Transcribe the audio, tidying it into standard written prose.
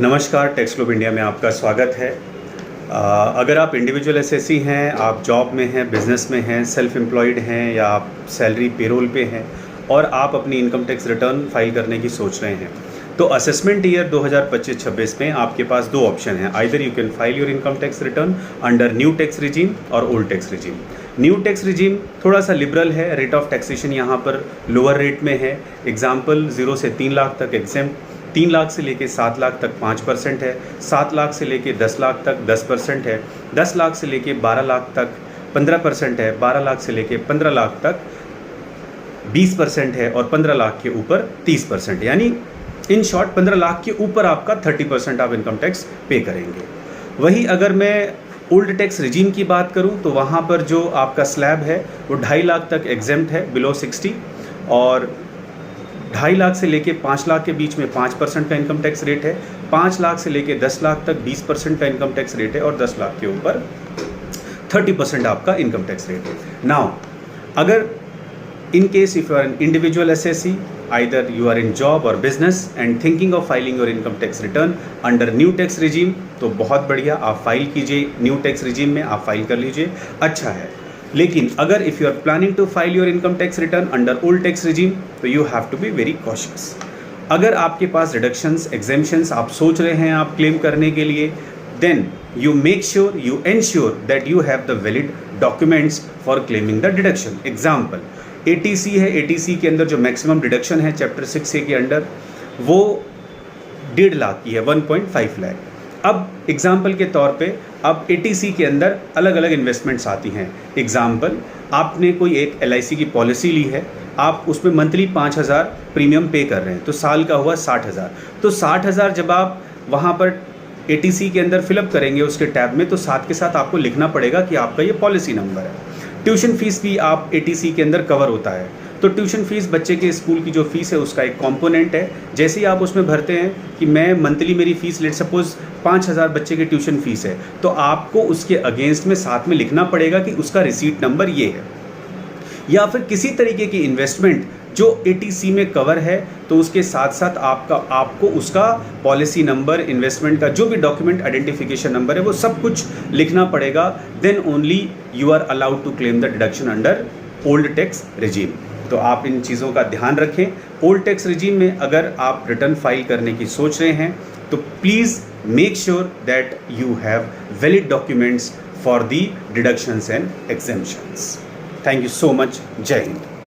नमस्कार, tax globe India में आपका स्वागत है। अगर आप इंडिविजुअल एसएससी हैं, आप जॉब में हैं, बिजनेस में हैं, सेल्फ एम्प्लॉयड हैं या आप सैलरी पेरोल पे हैं और आप अपनी इनकम टैक्स रिटर्न फाइल करने की सोच रहे हैं, तो असेसमेंट ईयर 2025-26 में आपके पास दो ऑप्शन हैं। Either you can file your income tax return under new tax regime और old tax regime. New tax regime थोड़ा सा लिबरल है, रेट ऑफ टैक्सेशन यहाँ पर लोअर रेट में है। एग्जाम्पल 0 से 3 लाख तक एग्जेम्प्ट, 3 लाख से लेके 7 लाख तक 5% है, 7 लाख से लेके 10 लाख तक 10% है, 10 लाख से लेके 12 लाख तक 15% है, 12 लाख से लेके 15 लाख तक 20% है और 15 लाख के ऊपर 30%। यानी इन शॉर्ट 15 लाख के ऊपर आपका 30% आप इनकम टैक्स पे करेंगे। वही अगर मैं ओल्ड टैक्स रिजीम की बात करूं तो वहां पर जो आपका स्लैब है वो 2.5 लाख तक एग्जेम्प्ट है बिलो 60, और 2.5 लाख से लेके 5 लाख के बीच में 5% का इनकम टैक्स रेट है, 5 लाख से लेके 10 लाख तक 20% का इनकम टैक्स रेट है और 10 लाख के ऊपर 30% आपका इनकम टैक्स रेट है। नाउ अगर in case if you are an individual assessee, either you are in job or business and thinking of filing your income tax return under new tax regime, तो बहुत बढ़िया, आप file कीजिए new tax regime में, आप file कर लीजिए, अच्छा है। लेकिन अगर if you are planning to file your income tax return under old tax regime, तो you have to be very cautious. अगर आपके पास रिडक्शंस एग्जेम्पशंस आप सोच रहे हैं आप क्लेम करने के लिए, then you make sure you ensure that you have the valid documents for claiming the deduction. Example, ATC है, ATC के अंदर जो मैक्सिमम डिडक्शन है चैप्टर 6A के अंडर वो 1.5 लाख की है, 1.5 लाख। अब एग्जाम्पल के तौर पे अब ATC के अंदर अलग अलग इन्वेस्टमेंट्स आती हैं। एग्जाम्पल, आपने कोई एक LIC की पॉलिसी ली है, आप उसमें मंथली 5,000 प्रीमियम पे कर रहे हैं, तो साल का हुआ 60,000। तो 60,000 जब आप वहाँ पर ATC के अंदर फिलअप करेंगे उसके टैब में, तो साथ के साथ आपको लिखना पड़ेगा कि आपका ये पॉलिसी नंबर है। ट्यूशन फीस भी आप ATC के अंदर कवर होता है, तो ट्यूशन फीस बच्चे के स्कूल की जो फीस है उसका एक कंपोनेंट है। जैसे ही आप उसमें भरते हैं कि मैं मंथली मेरी फ़ीस लेट सपोज 5,000 बच्चे की ट्यूशन फीस है, तो आपको उसके अगेंस्ट में साथ में लिखना पड़ेगा कि उसका रिसीट नंबर ये है। या फिर किसी तरीके की इन्वेस्टमेंट जो ATC में कवर है, तो उसके साथ साथ आपको उसका पॉलिसी नंबर, इन्वेस्टमेंट का जो भी डॉक्यूमेंट आइडेंटिफिकेशन नंबर है वो सब कुछ लिखना पड़ेगा। Then only you are allowed to claim the deduction under old tax regime. तो आप इन चीज़ों का ध्यान रखें। ओल्ड टैक्स रिजीम में अगर आप रिटर्न फाइल करने की सोच रहे हैं तो please make sure that you have valid documents for the deductions and exemptions. Thank you so much. जय हिंद।